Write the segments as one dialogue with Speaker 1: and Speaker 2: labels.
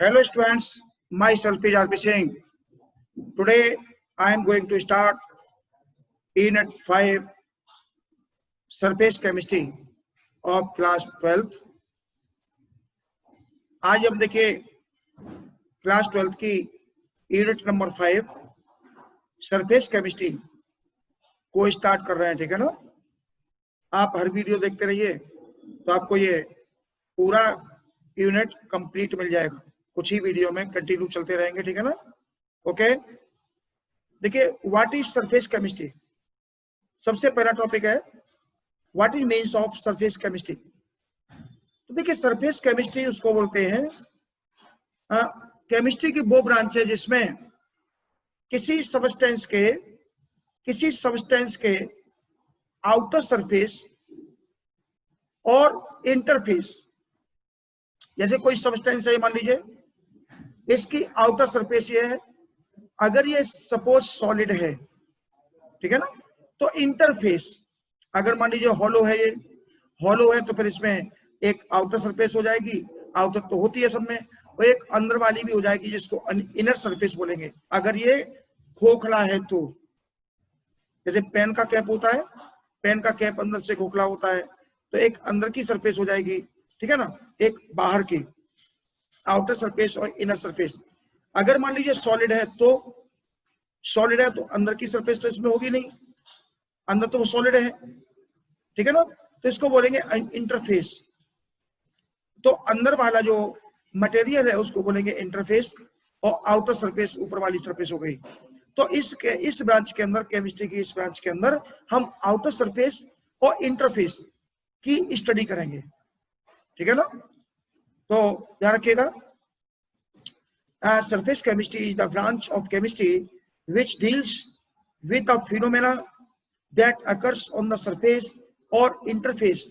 Speaker 1: Hello students, myself is RP Singh. Today I am going to start Unit 5 Surface Chemistry of class 12th. आज हम देखिए class 12th की unit number 5 surface chemistry को start कर रहे हैं, ठीक है ना। आप हर वीडियो देखते रहिए तो आपको ये पूरा यूनिट कंप्लीट मिल जाएगा। कुछ ही वीडियो में कंटिन्यू चलते रहेंगे, ठीक है ना। ओके, देखिए व्हाट इज सरफेस केमिस्ट्री। सबसे पहला टॉपिक है what is means of surface chemistry. तो देखिए सरफेस केमिस्ट्री उसको बोलते हैं केमिस्ट्री की वो ब्रांच है जिसमें किसी सब्सटेंस के आउटर सरफेस और इंटरफेस, जैसे कोई सब्सटेंस है, मान लीजिए इसकी आउटर सरफेस ये है, अगर ये सपोज सॉलिड है, ठीक है ना, तो इंटरफेस अगर मान लीजिए हॉलो है, ये हॉलो है तो फिर इसमें एक आउटर सरफेस हो जाएगी, आउटर तो होती है सब में, और एक अंदर वाली भी हो जाएगी जिसको इनर सरफेस बोलेंगे। अगर ये खोखला है तो जैसे पेन का कैप होता है, पेन का कैप अंदर से खोखला होता है तो एक अंदर की सरफेस हो जाएगी, ठीक है ना, एक बाहर की आउटर सरफेस और इनर सरफेस। अगर मान लीजिए सॉलिड है तो अंदर की सरफेस तो इसमें होगी नहीं, अंदर तो वो सॉलिड है, ठीक है ना, तो इसको बोलेंगे इंटरफेस। तो अंदर वाला जो मटेरियल है उसको बोलेंगे इंटरफेस और आउटर सरफेस ऊपर वाली सरफेस हो गई। तो इस ब्रांच के अंदर, केमिस्ट्री की इस ब्रांच के अंदर हम आउटर सरफेस और इंटरफेस की स्टडी करेंगे, ठीक है ना। तो ध्यान रखिएगा, surface chemistry is the branch of chemistry which deals with the phenomena that occurs on the surface or interface.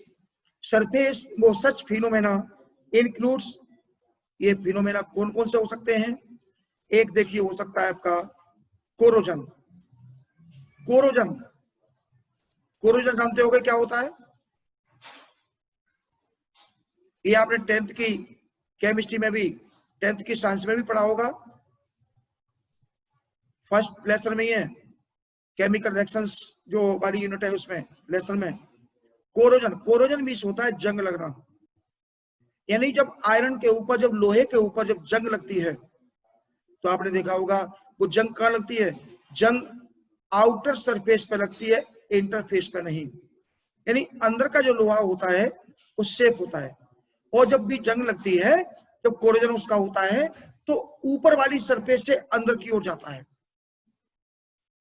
Speaker 1: Surface वो such phenomena includes, ये phenomena कौन कौन से हो सकते हैं। एक देखिए हो सकता है आपका कोरोजन। कोरोजन जानते होंगे क्या होता है, ये आपने 10th की केमिस्ट्री में भी, 10th की साइंस में भी पढ़ा होगा, फर्स्ट लेसन में ही है, केमिकल रिएक्शंस जो वाली यूनिट है उसमें लेसन में। कोरोजन मीन्स होता है जंग लगना, यानी जब आयरन के ऊपर, जब लोहे के ऊपर जब जंग लगती है तो आपने देखा होगा वो जंग कहाँ लगती है, जंग आउटर सरफेस पे लगती है, इंटरफेस पे नहीं। यानी अंदर का जो लोहा होता है वो सेफ होता है, और जब भी जंग लगती है, जब कोरोजन उसका होता है तो ऊपर वाली सरफेस से अंदर की ओर जाता है।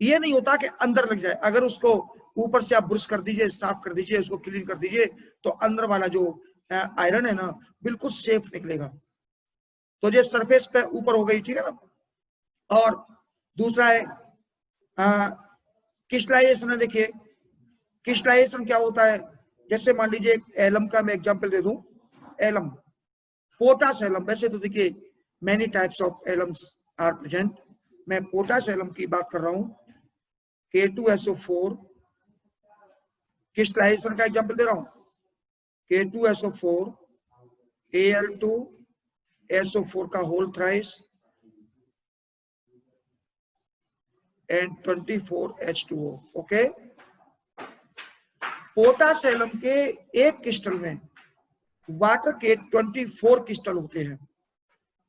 Speaker 1: ये नहीं होता कि अंदर लग जाए, अगर उसको ऊपर से आप ब्रश कर दीजिए, साफ कर दीजिए, उसको क्लीन कर दीजिए तो अंदर वाला जो आयरन है ना बिल्कुल सेफ निकलेगा। तो ये सरफेस पे ऊपर हो गई, ठीक है ना। और दूसरा है क्रिस्टलाइजेशन है। देखिए क्रिस्टलाइजेशन क्या होता है, जैसे मान लीजिए एलम का मैं एग्जांपल दे दूं, एलम, पोटास एलम। वैसे तो देखिए many types of alums are present, मैं पोटास एलम की बात कर रहा हूं, K2SO4 क्रिस्टलाइजेशन का एग्जांपल दे रहा हूं, K2SO4 Al2SO4 का whole thrice and 24H2O। Okay, potash alum के एक क्रिस्टल में वाटर के 24 क्रिस्टल होते हैं,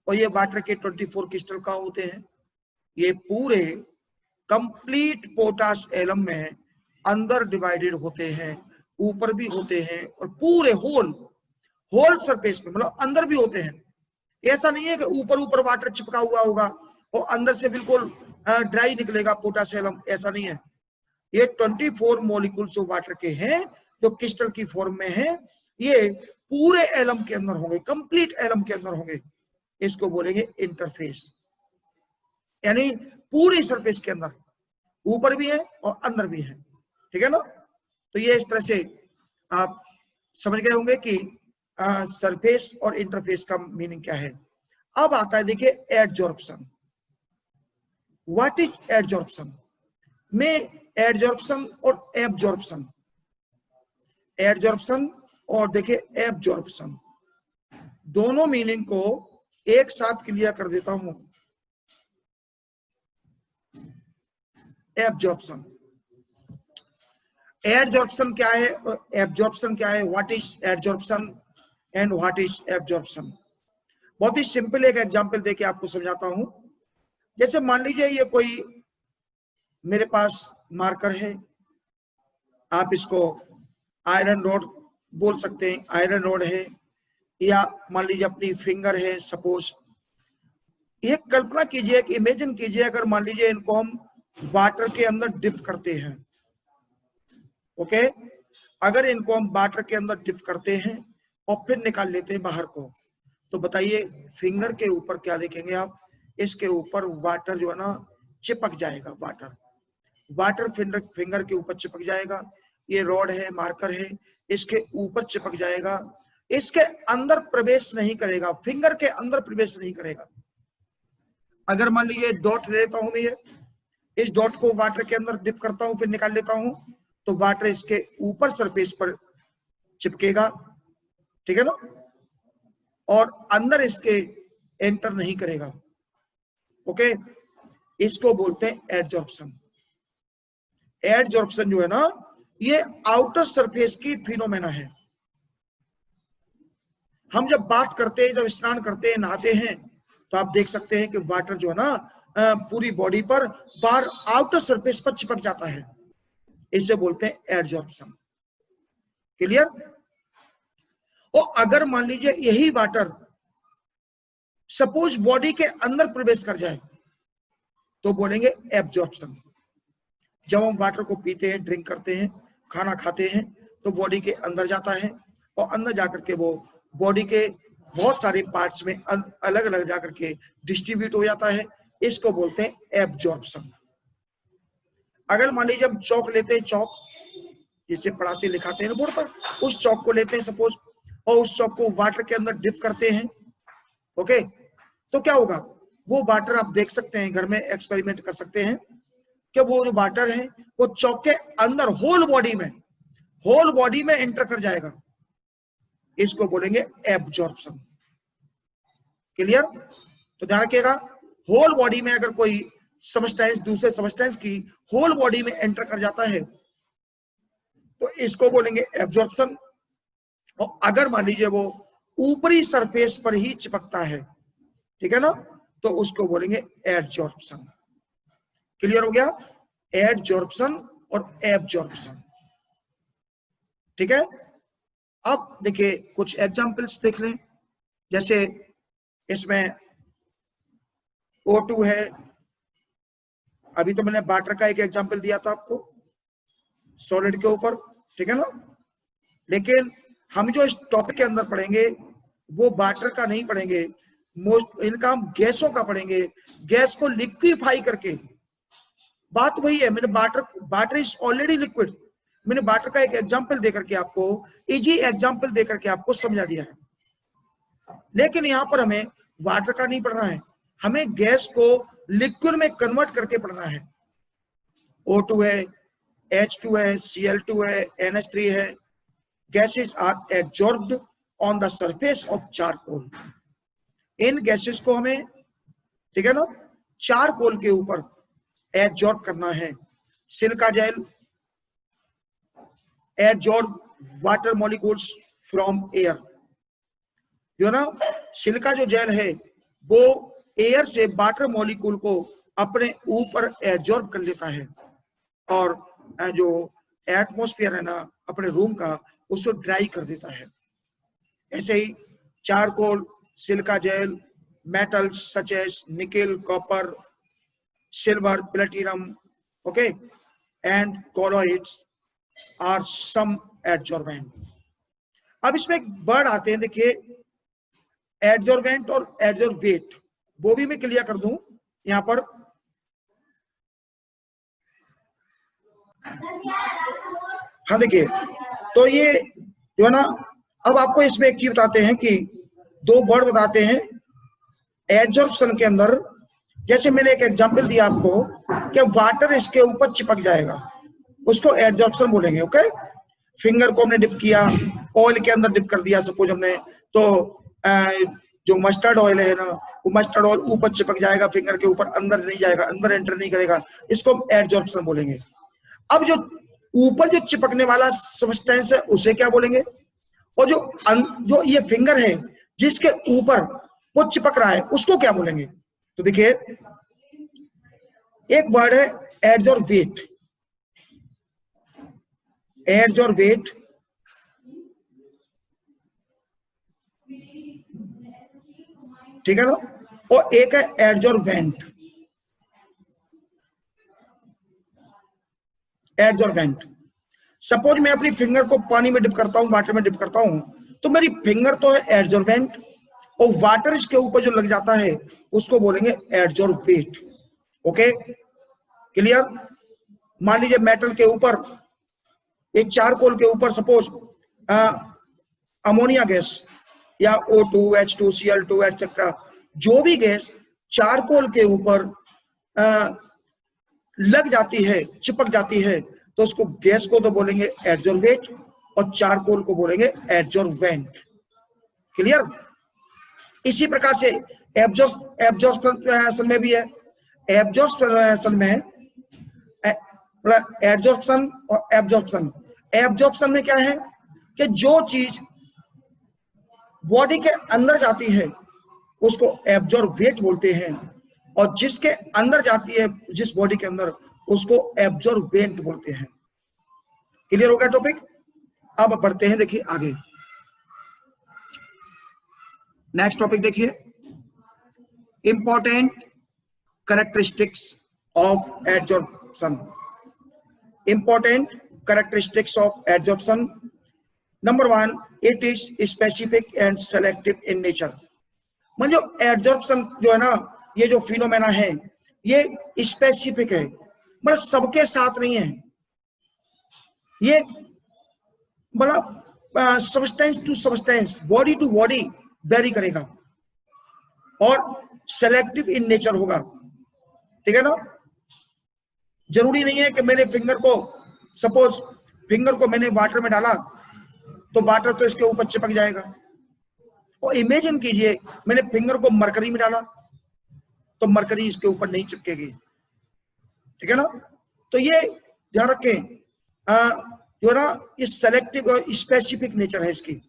Speaker 1: और ये वाटर के 24 क्रिस्टल कहाँ होते हैं, ये पूरे कंप्लीट पोटास एलम में अंदर डिवाइडेड होते हैं, ऊपर भी होते हैं, और पूरे होल सरफेस में, मतलब अंदर भी होते हैं। ऐसा नहीं है कि ऊपर वाटर चिपका हुआ होगा और अंदर से बिल्कुल ड्राई निकलेगा पोटास एलम, ऐसा नहीं है। ये 24 मॉलिक्यूल्स ऑफ वाटर के हैं जो क्रिस्टल की फॉर्म में है, ये पूरे एलम के अंदर होंगे, कंप्लीट एलम के अंदर होंगे, इसको बोलेंगे इंटरफेस। यानी पूरी सरफेस के अंदर ऊपर भी है और अंदर भी है, ठीक है ना। तो ये इस तरह से आप समझ गए होंगे कि सरफेस और इंटरफेस का मीनिंग क्या है। अब आता है देखिए एडजॉर्प्शन। व्हाट इज एडजॉर्प्शन में, एडजॉर्प्शन और एब्जॉर्प्शन, एडजॉर्प्शन और देखिए एब्जॉर्प्शन, दोनों मीनिंग को एक साथ क्लियर कर देता हूं। एब्जॉर्प्शन, एडजॉर्प्शन क्या है, एब्जॉर्प्शन क्या है, what is adsorption and what is absorption. बहुत ही सिंपल एक एग्जांपल देके आपको समझाता हूं। जैसे मान लीजिए ये कोई मेरे पास मार्कर है, आप इसको आयरन रोड बोल सकते हैं, आयरन रोड है, या मान लीजिए अपनी फिंगर है सपोज। ये कल्पना कीजिए कि इमेजिन कीजिए अगर मान लीजिए इनको हम वाटर के अंदर डिप करते हैं, ओके, अगर इनको हम वाटर के अंदर डिप करते हैं और फिर निकाल लेते हैं बाहर को, तो बताइए फिंगर के ऊपर क्या देखेंगे आप, इसके ऊपर वाटर जो है ना चिपक जाएगा, वाटर वाटर फिंगर के ऊपर चिपक जाएगा। ये रॉड है, मार्कर है, इसके ऊपर चिपक जाएगा, इसके अंदर प्रवेश नहीं करेगा, फिंगर के अंदर प्रवेश नहीं करेगा। अगर मान लीजिए डॉट ले लेता हूं मैं, ये इस डॉट को वाटर के अंदर डिप करता हूं फिर निकाल लेता हूं, तो वाटर इसके ऊपर सरफेस पर चिपकेगा, ठीक है ना, और अंदर इसके एंटर नहीं करेगा। ओके, इसको बोलते हैं एडजॉर्प्शन। एडजॉर्प्शन जो है ना, ये आउटर सरफेस की फिनोमेना है। हम जब बात करते हैं, जब स्नान करते हैं, नहाते हैं, तो आप देख सकते हैं कि वाटर जो है ना पूरी बॉडी पर बाहर आउटर सरफेस पर चिपक जाता है, इसे बोलते हैं एडजॉर्प्शन। क्लियर। और अगर मान लीजिए यही वाटर सपोज बॉडी के अंदर प्रवेश कर जाए, तो बोलेंगे एब्जॉर्प्शन। जब हम वाटर को पीते हैं, ड्रिंक करते हैं, खाना खाते हैं, तो बॉडी के अंदर जाता है और अंदर जाकर के वो बॉडी के बहुत सारे पार्ट्स में अलग अलग जाकर के डिस्ट्रीब्यूट हो जाता है, इसको बोलते हैं एब्जॉर्प्शन। अगर मान लीजिए हम चौक लेते हैं, चौक जिसे पढ़ाते लिखाते हैं बोर्ड पर, उस चौक को लेते हैं सपोज, और उस चौक को वाटर के अंदर डिप करते हैं, ओके, तो क्या होगा, वो वाटर आप देख सकते हैं, घर में एक्सपेरिमेंट कर सकते हैं कि वो जो वाटर है वो चौक के अंदर होल बॉडी में एंटर कर जाएगा, इसको बोलेंगे एब्जॉर्प्शन। क्लियर। तो ध्यान रखिएगा, होल बॉडी में अगर कोई सबस्टेंस दूसरे सबस्टेंस की होल बॉडी में एंटर कर जाता है तो इसको बोलेंगे एब्जॉर्प्शन। और अगर मान लीजिए वो ऊपरी सरफेस पर ही चिपकता है, ठीक है ना, तो उसको बोलेंगे एडजॉर्प्शन। क्लियर हो गया, एडजॉर्प्शन और एब्जॉर्प्शन, ठीक है। अब देखिए कुछ एग्जांपल्स देख लें। जैसे इसमें O2 है, अभी तो मैंने वाटर का एक एग्जांपल दिया था आपको सॉलिड के ऊपर, ठीक है ना, लेकिन हम जो इस टॉपिक के अंदर पढ़ेंगे वो वाटर का नहीं पढ़ेंगे, इनका हम गैसों का पढ़ेंगे, गैस को लिक्विफाई करके। बात वही है, मैंने वाटर इज ऑलरेडी लिक्विड, मैंने वाटर का एक एग्जांपल देकर के आपको, इजी एग्जांपल देकर के आपको समझा दिया है। लेकिन यहाँ पर हमें वाटर का नहीं पढ़ना है, हमें गैस को लिक्विड में कन्वर्ट करके पढ़ना है। O2 है, H2 है, Cl2 है, NH3 है, gases are absorbed on the surface of charcoal. इन गैसेस को हमें, ठीक है ना, चारकोल के ऊपर एब्जॉर्ब करना है। Silica gel absorb water molecules from air, जो ना सिलिका जो जेल है वो एयर से वाटर मॉलिक्यूल को अपने ऊपर एब्जॉर्ब कर लेता है, और जो एटमॉस्फेयर है ना अपने रूम का, उसको ड्राई कर देता है। ऐसे ही charcoal, silica gel, metals such as nickel, copper, silver, platinum, okay, and colloids are some adsorbent. अब इसमें एक वर्ड आते हैं, देखिए एडजॉर्बेंट और एडजॉर्बेट, वो भी मैं क्लियर कर दूं यहां पर। हाँ देखिए, तो ये जो है ना, अब आपको इसमें एक चीज बताते हैं कि दो वर्ड बताते हैं एब्जॉर्प्शन के अंदर। जैसे मैंने एक एग्जांपल दिया आपको कि वाटर इसके ऊपर चिपक जाएगा, उसको एब्जॉर्प्शन बोलेंगे, ओके। फिंगर को हमने डिप किया, ऑयल के अंदर डिप कर दिया सपोज हमने, तो जो मस्टर्ड ऑयल है ना, वो मस्टर्ड ऑयल ऊपर चिपक जाएगा फिंगर के ऊपर, अंदर नहीं जाएगा, अंदर एंटर नहीं करेगा, इसको हम एडजॉर्प्शन बोलेंगे। अब जो ऊपर जो चिपकने वाला सब्सटेंस है उसे क्या बोलेंगे, और जो ये फिंगर है जिसके ऊपर वो चिपक रहा है उसको क्या बोलेंगे। तो देखिए एक वर्ड है एडजॉर्बेट, एडजॉर्बेट, ठीक है ना, और एक है एडजॉर्बेंट, एडजॉर्बेंट। सपोज मैं अपनी फिंगर को पानी में डिप करता हूं, वाटर में डिप करता हूं, तो मेरी फिंगर तो है एडजॉर्बेंट, और वाटर इसके ऊपर जो लग जाता है उसको बोलेंगे एडजॉर्बेट। Okay clear. मान लीजिए मेटल के ऊपर, एक चारकोल के ऊपर सपोज अमोनिया गैस या O2, H2, Cl2 एटसेट्रा, जो भी गैस चारकोल के ऊपर लग जाती है, चिपक जाती है, तो उसको गैस को तो बोलेंगे एडजॉर्बेट और चारकोल को बोलेंगे एडजॉर्बेंट। क्लियर। इसी प्रकार से एब्जॉर्प्शन में भी है, एब्जॉर्प्शन में एडजॉर्प्शन और एब्जॉर्प्शन। एब्जॉर्प्शन में क्या है कि जो चीज बॉडी के अंदर जाती है उसको एब्जॉर्बेट बोलते हैं, और जिसके अंदर जाती है जिस बॉडी के अंदर उसको एब्जॉर्बेंट बोलते हैं। क्लियर हो गया टॉपिक। अब बढ़ते हैं देखिए आगे, नेक्स्ट टॉपिक देखिए, important characteristics of adsorption. Important characteristics of adsorption, number 1, it is specific and selective in nature. मतलब एडजॉर्प्शन जो है ना, ये जो फिनोमेना है ये स्पेसिफिक है, मतलब सबके साथ नहीं है, ये मतलब substance to substance, body to body vary करेगा, और सेलेक्टिव इन नेचर होगा। ठीक है ना। जरूरी नहीं है कि मेरे फिंगर को, सपोज फिंगर को मैंने वाटर में डाला तो वाटर तो इसके ऊपर चिपक जाएगा, और इमेजिन कीजिए मैंने फिंगर को मरकरी में डाला तो मरकरी इसके ऊपर नहीं चिपकेगी। ठीक है ना। तो ये ध्यान रखें, जो ना ये सेलेक्टिव और स्पेसिफिक नेचर है इसकी।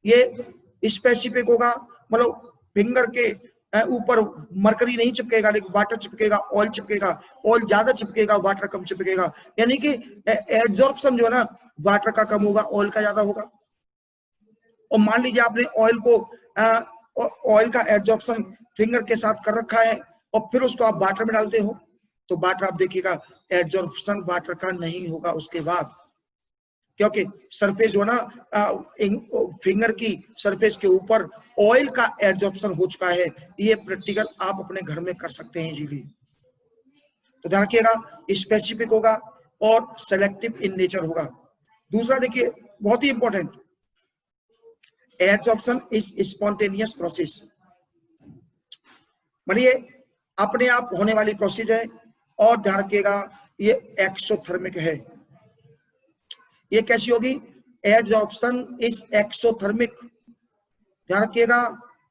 Speaker 1: ये स्पेसिफिक होगा, मतलब फिंगर के ऊपर मरकरी नहीं चिपकेगा लेकिन वाटर चिपकेगा, ऑयल चिपकेगा, ऑयल ज्यादा चिपकेगा, वाटर कम चिपकेगा। यानी कि एब्जॉर्प्शन जो है ना, वाटर का कम होगा, ऑयल का ज्यादा होगा। और मान लीजिए आपने ऑयल को, ऑयल का एब्जॉर्प्शन फिंगर के साथ कर रखा है और फिर उसको आप वाटर में डालते हो, तो वाटर आप देखिएगा एब्जॉर्प्शन वाटर का नहीं होगा उसके बाद, क्योंकि सरफेस जो है ना फिंगर की सरफेस के ऊपर ऑयल का एब्जॉर्प्शन हो चुका है। ये प्रैक्टिकल आप अपने घर में कर सकते हैं इजीली। तो ध्यान रखिएगा, स्पेसिफिक होगा और सेलेक्टिव इन नेचर होगा। दूसरा देखिए बहुत ही important, absorption is spontaneous process, मानिए अपने आप होने वाली प्रोसेस है, और ध्यान रखिएगा ये एक्सोथर्मिक है। ये कैसी होगी, एब्जॉर्प्शन इज एक्सोथर्मिक, ध्यान रखिएगा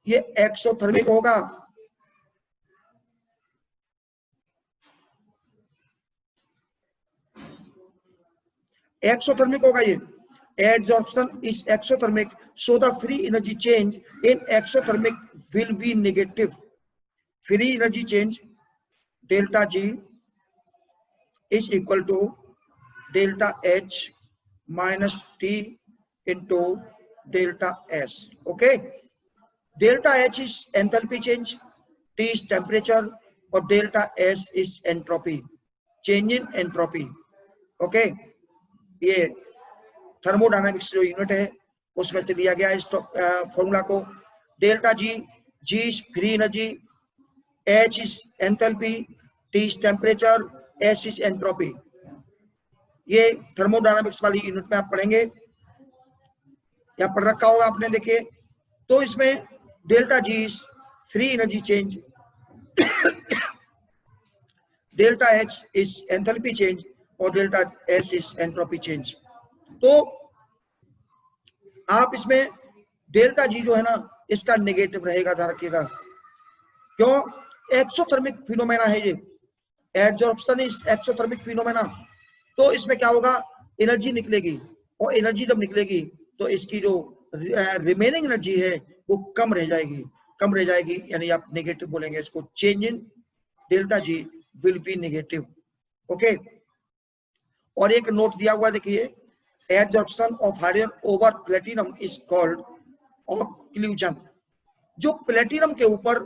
Speaker 1: ये एक्सोथर्मिक होगा। एक्सोथर्मिक होगा ये, adsorption is exothermic, so the free energy change in exothermic will be negative. Free energy change delta G is equal to delta H minus T into delta S. Okay, delta H is enthalpy change, T is temperature, और delta S is entropy, change in entropy. Okay, ये thermodynamics जो unit है उसमें से दिया गया इस formula को। Delta G, G is free energy, H is enthalpy, T is temperature, S is entropy. ये थर्मोडायनामिक्स वाली यूनिट में आप पढ़ेंगे या पढ़ रखा होगा आपने, देखिए। तो इसमें delta G is free energy change, delta H is enthalpy change, और delta S is entropy change. तो आप इसमें डेल्टा जी जो है ना इसका नेगेटिव रहेगा, ध्यान रखिएगा। क्यों? एक्सोथर्मिक फिनोमेना है ये, एडजॉर्प्शन इज एक्सोथर्मिक फिनोमेना। तो इसमें क्या होगा, एनर्जी निकलेगी, और एनर्जी जब निकलेगी तो इसकी जो रिमेनिंग एनर्जी है वो कम रह जाएगी, कम रह जाएगी, यानी आप नेगेटिव बोलेंगे इसको। Change in delta G will be negative. Okay, और एक नोट दिया हुआ देखिए, adsorption of hydrogen over platinum is called occlusion. जो प्लेटिनम के ऊपर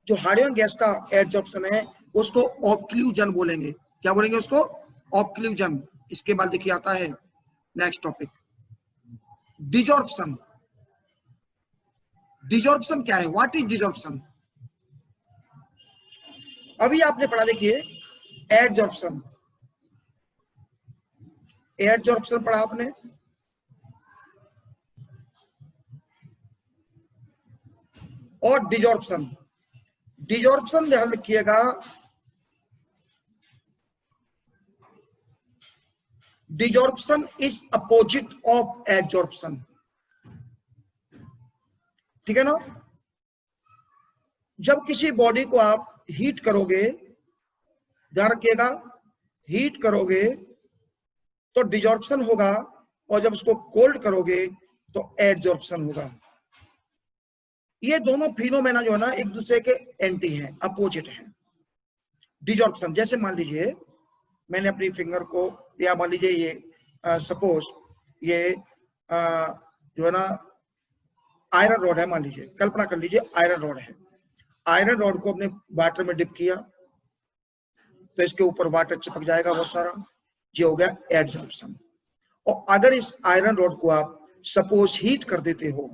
Speaker 1: जो हाइड्रोजन गैस का एडजॉर्प्शन है उसको ऑक्लूजन बोलेंगे। क्या बोलेंगे उसको? ऑक्लूजन। इसके बाद देखिए आता है नेक्स्ट टॉपिक, डिजॉर्प्शन। डिजॉर्प्शन क्या है? What is desorption? अभी आपने पढ़ा देखिए एडजॉर्प्शन, एडजॉर्प्शन पढ़ा आपने, और डिजॉर्प्शन। डिजॉर्प्शन ध्यान रखिएगा, desorption is opposite of adsorption, ठीक है ना। जब किसी बॉडी को आप हीट करोगे, ध्यान रखिएगा, हीट करोगे तो डिजॉर्प्शन होगा, और जब उसको कोल्ड करोगे तो एडजॉर्प्शन होगा। ये दोनों फिनोमेना जो है ना एक दूसरे के एंटी हैं, अपोजिट हैं। डिजॉर्प्शन, जैसे मान लीजिए मैंने अपनी फिंगर को, या मान लीजिए ये सपोज ये जो है ना आयरन रॉड है, मान लीजिए, कल्पना कर लीजिए आयरन रॉड है। आयरन रॉड को अपने वाटर में डिप किया तो इसके ऊपर वाटर चिपक जाएगा बहुत सारा, ये हो गया एडजॉर्प्शन। और अगर इस आयरन रॉड को आप सपोज हीट कर देते हो,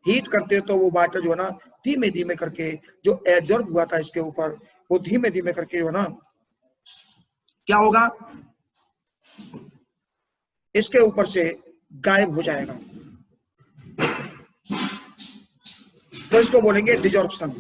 Speaker 1: हीट करते हो तो वो वाटर जो है ना धीमे धीमे करके जो एडजॉर्ब हुआ था इसके ऊपर, वो धीमे धीमे करके जो है ना क्या होगा, इसके ऊपर से गायब हो जाएगा। तो इसको बोलेंगे डिजॉर्प्शन।